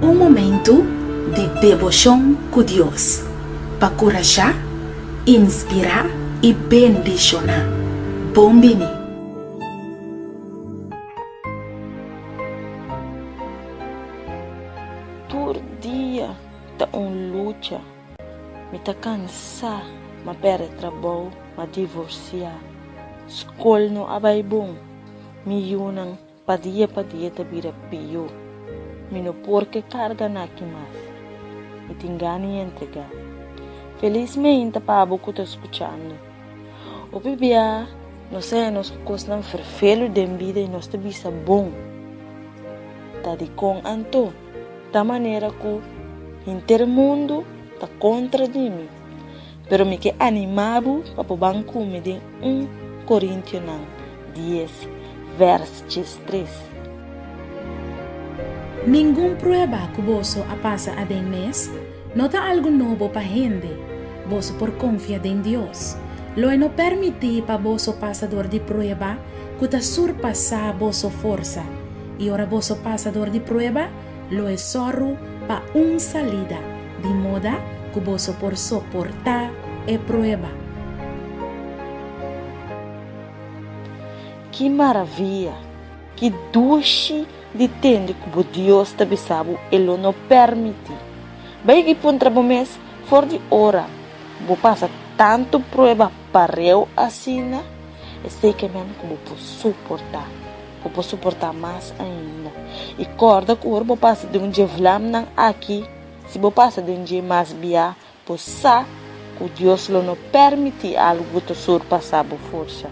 Um momento de devoção com Deus, para corajar, inspirar e bendicionar. Bombini. Todo dia tá luta, me tá cansar, mas perde trabalho, mas divorciar. Escola não abai bom, me yunang padia tá vira pior. Me não porque carga na que mais, e tingani entregar. Felizmente para que tá escutando. O bebê, não sei, nós costam ferfelo de vida e nós te bisa bom. Tá de com anto, da maneira que inteiro mundo tá contra de mim. Pero me que animado para o banco me de 1 Coríntios 10, verso 3. Nenhum prueba que você passa a den mês, não tá algo novo para gente. Você por confiar em Deus. Lo não permite para você passador de prueba que tá surpassar vossa força. E ora vosso passador de prueba, lo é sorro para salida, de modo que você por suportar a prueba. Que maravilha! Que doce de tende que Deus te sabe, Ele não permite. Bem que por um mês, fora de hora, vou passar tanto prueba para eu assim, e sei que eu vou suportar mais ainda. E corda que eu vou passar de dia vlam aqui, se vou passar de dia mais bia, por sa que Deus não permite algo que surpassar a força.